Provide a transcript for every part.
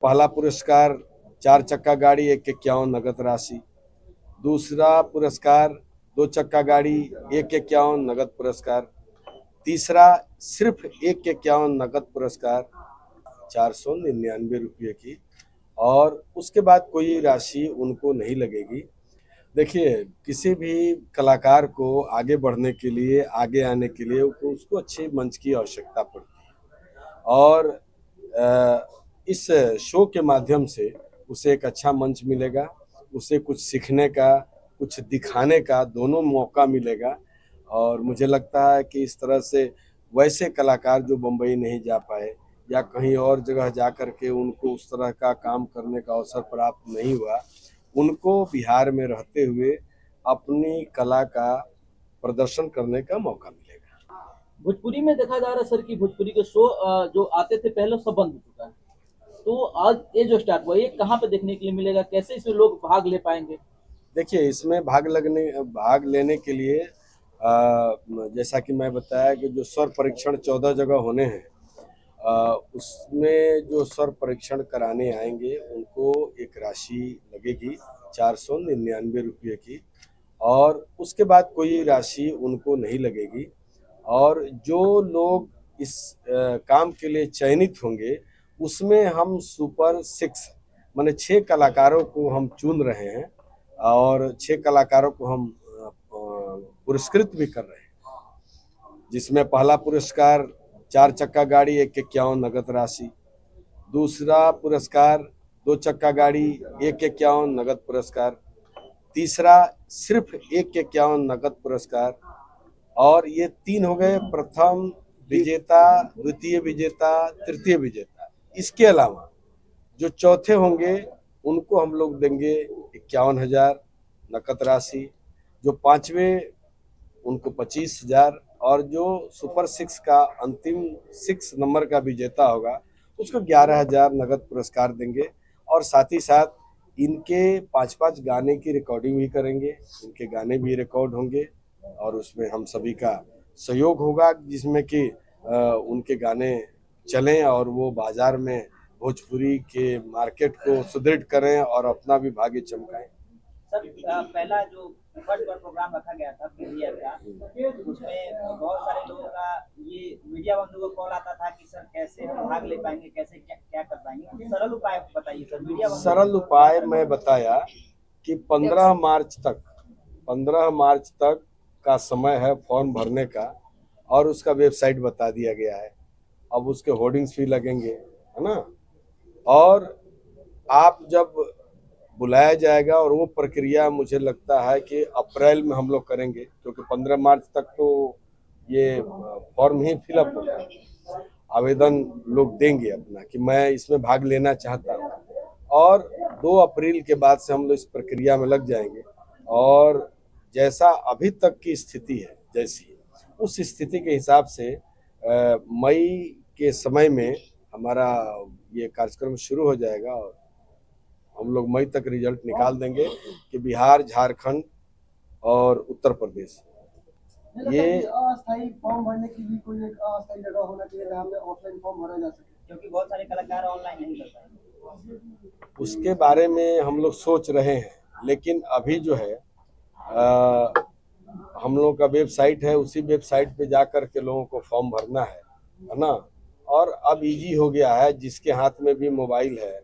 पहला पुरस्कार 4 चक्का गाड़ी 151 नगद राशि। दूसरा पुरस्कार 2 चक्का गाड़ी 151 नगद पुरस्कार। तीसरा सिर्फ 151 नगद पुरस्कार 499 रुपये की, और उसके बाद कोई राशि उनको नहीं लगेगी। देखिए, किसी भी कलाकार को आगे बढ़ने के लिए, आगे आने के लिए उसको अच्छे मंच की आवश्यकता पड़ती है, और इस शो के माध्यम से उसे एक अच्छा मंच मिलेगा, उसे कुछ सीखने का, कुछ दिखाने का दोनों मौका मिलेगा। और मुझे लगता है कि इस तरह से वैसे कलाकार जो बम्बई नहीं जा पाए या कहीं और जगह जा कर के उनको उस तरह का काम करने का अवसर प्राप्त नहीं हुआ, उनको बिहार में रहते हुए अपनी कला का प्रदर्शन करने का मौका मिलेगा। भोजपुरी में देखा जा रहा है सर कि भोजपुरी के शो जो आते थे पहले सब बंद हो चुका है। तो आज ये जो स्टार्ट हुआ, ये कहाँ पे देखने के लिए मिलेगा, कैसे इसमें लोग भाग ले पाएंगे? देखिए, इसमें भाग लेने के लिए जैसा कि मैं बताया कि जो स्वर परीक्षण 14 जगह होने हैं, उसमें जो स्वर परीक्षण कराने आएंगे उनको एक राशि लगेगी 499 रुपये की, और उसके बाद कोई राशि उनको नहीं लगेगी। और जो लोग इस काम के लिए चयनित होंगे, उसमें हम सुपर 6 माने 6 कलाकारों को हम चुन रहे हैं, और 6 कलाकारों को हम पुरस्कृत भी कर रहे हैं, जिसमें पहला पुरस्कार 4 चक्का गाड़ी 151 नगद राशि। दूसरा पुरस्कार 2 चक्का गाड़ी 151 नगद पुरस्कार। तीसरा सिर्फ 151 नगद पुरस्कार। और ये 3 हो गए प्रथम विजेता, द्वितीय विजेता, तृतीय विजेता। इसके अलावा जो चौथे होंगे उनको हम लोग देंगे 51,000 नकद राशि। जो पांचवें उनको 25,000, और जो सुपर 6 का अंतिम 6 नंबर का विजेता होगा उसको 11,000 नगद पुरस्कार देंगे। और साथ ही साथ इनके 5-5 गाने की रिकॉर्डिंग भी करेंगे, इनके गाने भी रिकॉर्ड होंगे, और उसमें हम सभी का सहयोग होगा, जिसमें कि उनके गाने चलें और वो बाजार में भोजपुरी के मार्केट को सुदृढ़ करें और अपना भी भाग्य चमकाएं। सर पहला जो फर्स्ट बार प्रोग्राम रखा गया था पीवीआर का, उसमें बहुत सारे लोगों का ये मीडिया बंधु को कॉल आता था कि सर कैसे हम भाग ले पाएंगे, कैसे क्या क्या कर पाएंगे, सरल उपाय बताइए सर। मीडिया सरल उपाय मैं बताया कि 15 मार्च तक का समय है फॉर्म भरने का, और उसका वेबसाइट बता दिया गया है। अब उसके होर्डिंग्स भी लगेंगे, है ना। और आप जब बुलाया जाएगा, और वो प्रक्रिया मुझे लगता है कि अप्रैल में हम लोग करेंगे, क्योंकि 15 मार्च तक तो ये फॉर्म ही फिलअप होगा, आवेदन लोग देंगे अपना कि मैं इसमें भाग लेना चाहता हूँ। और 2 अप्रैल के बाद से हम लोग इस प्रक्रिया में लग जाएंगे, और जैसा अभी तक की स्थिति है, जैसी उस स्थिति के हिसाब से मई के समय में हमारा ये कार्यक्रम शुरू हो जाएगा, और हम लोग मई तक रिजल्ट निकाल देंगे कि बिहार, झारखंड और उत्तर प्रदेश ये अस्थायी फॉर्म भरने की भी कोई एक अस्थायी जगह होना चाहिए जहाँ पे ऑफलाइन फॉर्म भरा जा सके, क्योंकि बहुत सारे कलाकार ऑनलाइन नहीं कर पाएंगे। उसके बारे में हम लोग सोच रहे हैं, लेकिन अभी जो है हम लोग का वेबसाइट है, उसी वेबसाइट पे जा कर के लोगों को फॉर्म भरना है ना। और अब इजी हो गया है, जिसके हाथ में भी मोबाइल है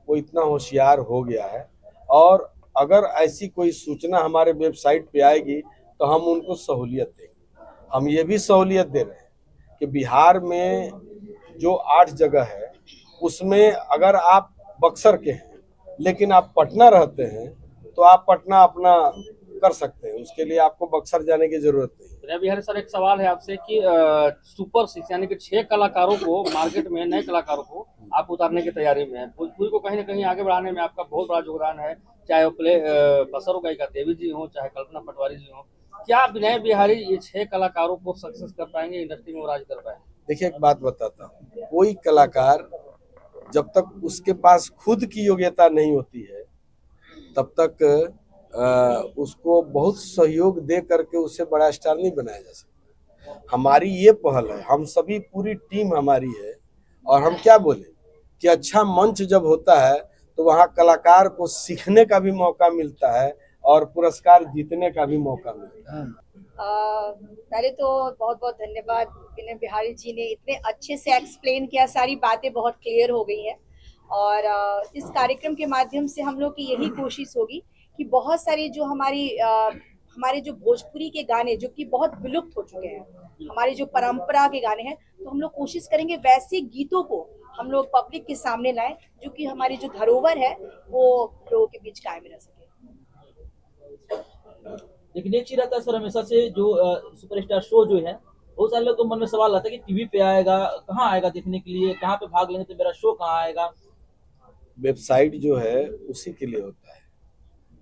वो इतना होशियार हो गया है। और अगर ऐसी कोई सूचना हमारे वेबसाइट पे आएगी तो हम उनको सहूलियत देंगे। हम ये भी सहूलियत दे रहे हैं कि बिहार में जो 8 जगह है, उसमें अगर आप बक्सर के हैं लेकिन आप पटना रहते हैं, तो आप पटना अपना कर सकते हैं, उसके लिए आपको बक्सर जाने की जरूरत नहीं। रवि बिहारी सर, एक सवाल है आपसे कि सुपर 6 यानी कि 6 कलाकारों को मार्केट में, नए कलाकारों को आप उतारने की तैयारी में है। भोजपुरी को कहीं ना कहीं आगे बढ़ाने में आपका बहुत बड़ा योगदान है, चाहे वो बसरो गायिका देवी जी हो, चाहे कल्पना पटवारी जी हो। क्या विनय बिहारी ये 6 कलाकारों को सक्सेस कर पाएंगे, इंडस्ट्री में वो राज कर पाएंगे? देखिए, एक बात बताता हूँ, कोई कलाकार जब तक उसके पास खुद की योग्यता नहीं होती है, तब तक उसको बहुत सहयोग दे करके उससे बड़ा स्टार नहीं बनाया जा सकता। हमारी ये पहल है, हम सभी पूरी टीम हमारी है, और हम क्या बोले कि अच्छा मंच जब होता है तो वहाँ कलाकार को सीखने का भी मौका मिलता है और पुरस्कार जीतने का भी मौका मिलता है। पहले तो बहुत बहुत धन्यवाद विनय बिहारी जी ने इतने अच्छे से एक्सप्लेन किया, सारी बातें बहुत क्लियर हो गई हैं। और इस कार्यक्रम के माध्यम से हम लोग की यही कोशिश होगी कि बहुत सारे जो हमारे जो भोजपुरी के गाने जो कि बहुत विलुप्त हो चुके हैं, हमारी जो परंपरा के गाने हैं, तो हम लोग कोशिश करेंगे वैसे गीतों को हम लोग पब्लिक के सामने लाएं, जो कि हमारी जो धरोहर है वो लोगों के बीच कायम रह सके। लेकिन एक चीज रहता है सर, हमेशा से जो सुपरस्टार शो जो है, बहुत सारे लोग तो मन में सवाल आता है कि टीवी पे आएगा, कहाँ आएगा देखने के लिए, कहाँ पे भाग लेंगे तो मेरा शो कहाँ आएगा। वेबसाइट जो है उसी के लिए होता है।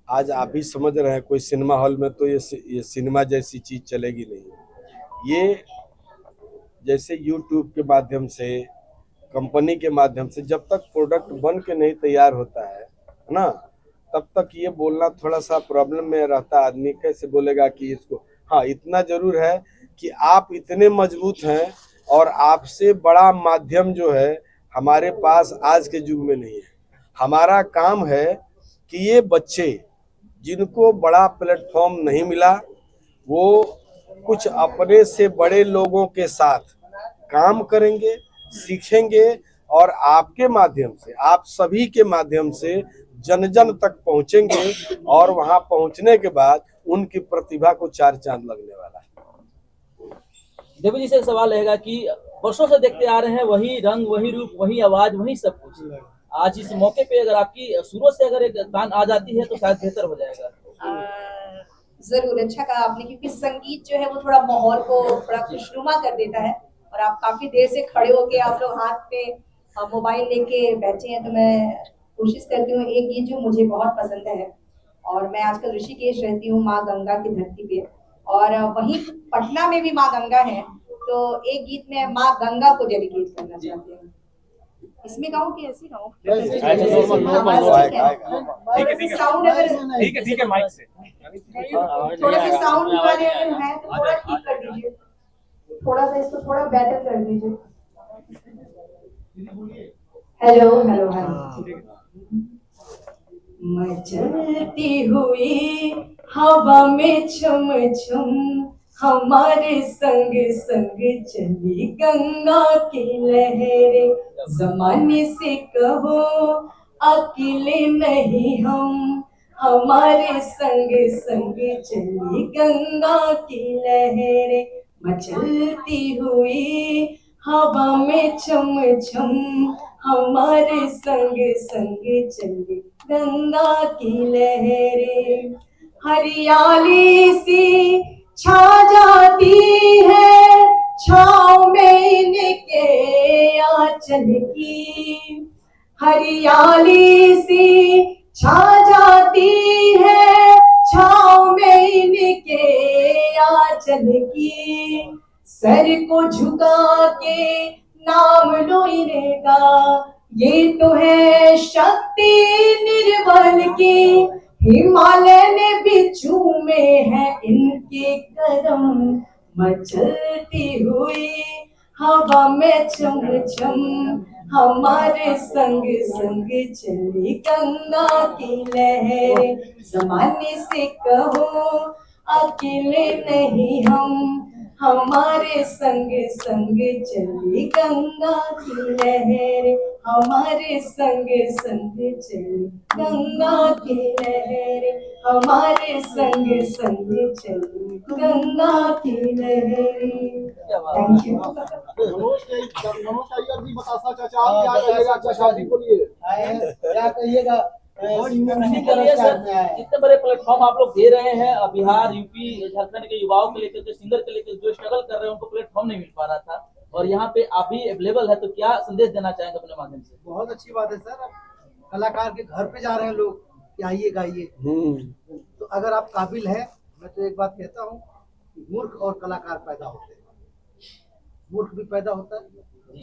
आज आप ही समझ रहे हैं, कोई सिनेमा हॉल में तो ये सिनेमा जैसी चीज चलेगी नहीं। ये जैसे यूट्यूब के माध्यम से, कंपनी के माध्यम से, जब तक प्रोडक्ट बन के नहीं तैयार होता है ना, तब तक ये बोलना थोड़ा सा प्रॉब्लम में रहता है। आदमी कैसे बोलेगा कि इसको, हाँ इतना जरूर है कि आप इतने मजबूत हैं और आपसे बड़ा माध्यम जो है हमारे पास आज के युग में नहीं है। हमारा काम है कि ये बच्चे जिनको बड़ा प्लेटफॉर्म नहीं मिला, वो कुछ अपने से बड़े लोगों के साथ काम करेंगे, सीखेंगे और आपके माध्यम से, आप सभी के माध्यम से जन जन तक पहुंचेंगे और वहां पहुंचने के बाद उनकी प्रतिभा को चार चांद लगने वाला है। देवी जी से एक सवाल रहेगा कि वर्षों से देखते आ रहे हैं वही रंग, वही रूप, वही आवाज, वही सब कुछ। आज इस मौके पे अगर आपकी शुरू से अगर एक गान आ जाती है तो शायद बेहतर हो जाएगा। जरूर, अच्छा कहा आपने, क्योंकि संगीत जो है वो थोड़ा माहौल को थोड़ा खुशनुमा कर देता है। और आप काफी देर से खड़े होके आप लोग हाथ पे मोबाइल लेके बैठे हैं, तो मैं कोशिश करती हूँ एक गीत जो मुझे बहुत पसंद है, और मैं आजकल ऋषिकेश रहती हूँ, माँ गंगा की धरती पे, और वहीं पटना में भी माँ गंगा है, तो एक गीत मैं माँ गंगा को डेडिकेट करना चाहती हूँ। इसमें गाऊं कि ऐसे गाऊं? ठीक है माइक से थोड़ा सा साउंड वाले अगर है तो थोड़ा ठीक कर दीजिए, थोड़ा सा इसको थोड़ा बेटर कर दीजिए। Hello hello hello. मैं चलती हुई हवा में छम छम, हमारे संग संग चली गंगा की लहरें। जमाने से कहो अकेले नहीं हम, हमारे संग संग चली गंगा की लहरें। मैं चलती हुई हवा में छम छम, हमारे संग संग चली गंगा की लहरें। हरियाली सी छा जाती है छाँव में इनके आंचल की, हरियाली सी छा जाती है छाँव में इनके आंचल की। सर को झुका के नाम लो इनका, ये तो है शक्ति निर्बल की। हिमालय ने भी चूमे है इनके कदम, मैं चलती हुई हवा में छम छम, हमारे संग संग चली गंगा की लहरें। जमाने से कहो अकेले नहीं हम, हमारे संग संग चली गंगा की लहरें। हमारे संग संग चली गंगा की लहरें, हमारे संग संग चली गंगा की लहरें। Thank you. क्या कहिएगा? इतने बड़े प्लेटफॉर्म आप लोग दे रहे हैं, बिहार, यूपी, झारखंड के युवाओं के लेकर, जो सिंगर के लेकर जो स्ट्रगल कर रहे हैं उनको प्लेटफॉर्म नहीं मिल पा रहा था, और यहाँ पे आप भी अवेलेबल है, तो क्या संदेश देना चाहेंगे अपने माध्यम से? बहुत अच्छी बात है सर, कलाकार के घर पे जा रहे हैं लोग कि आइए गाइए। तो अगर आप काबिल हैं, मैं तो एक बात कहता हूँ, मूर्ख और कलाकार पैदा होते हैं, मूर्ख भी पैदा होता है,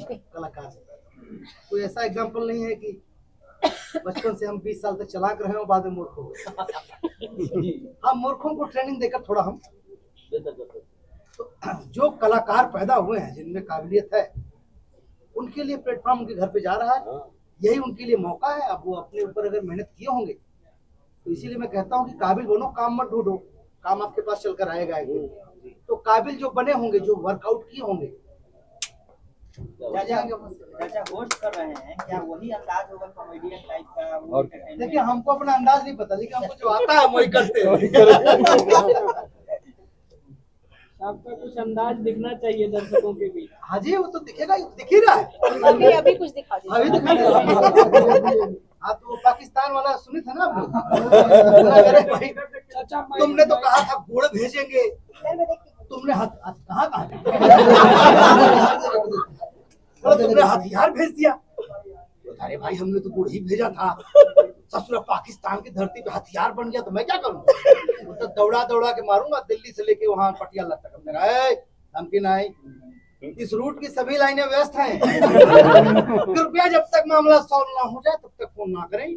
कलाकार भी पैदा। कोई ऐसा एग्जाम्पल नहीं है कि बचपन से हम 20 साल तक चलाक रहे और बाद में मूर्ख हो गए। हम मूर्खों को ट्रेनिंग देकर थोड़ा हम, तो जो कलाकार पैदा हुए हैं जिनमें काबिलियत है, उनके लिए प्लेटफॉर्म उनके घर पे जा रहा है, यही उनके लिए मौका है। अब वो अपने ऊपर अगर मेहनत किए होंगे तो इसीलिए मैं कहता हूँ कि काबिल बनो, काम मत ढूंढो, काम आपके पास चलकर आएगा एक दिन। तो काबिल जो बने होंगे, जो वर्कआउट किए होंगे, चाचा होस्ट कर रहे हैं, क्या वही अंदाज होगा कॉमेडियन टाइप का? वो और entertainment? देखिए हमको अपना अंदाज नहीं पता, लेकिन हमको जो आता है वही करते हैं। आपका कुछ अंदाज दिखना चाहिए दर्शकों के बीच। हाँ जी, वो तो दिखेगा, दिख ही रहा है। अभी कुछ दिखा दीजिए। अभी दिखा। हाँ तो वो पाकिस्तान वाला सुने थे ना अरे भाई, तुमने तो कहा था घोड़े भेजेंगे, तुमने कहाँ तुमने हथियार भेज दिया। अरे भाई हमने तो घोड़े ही भेजा था, ससुरा पाकिस्तान की धरती पे हथियार बन गया तो मैं क्या करूँ? तो दौड़ा दौड़ा के मारूंगा दिल्ली से लेके वहाँ पटियाला तक। मेरा धमकी नहीं, इस रूट की सभी लाइनें व्यस्त हैं। कृपया जब तक मामला सॉल्व ना हो जाए तब तक फोन ना करें।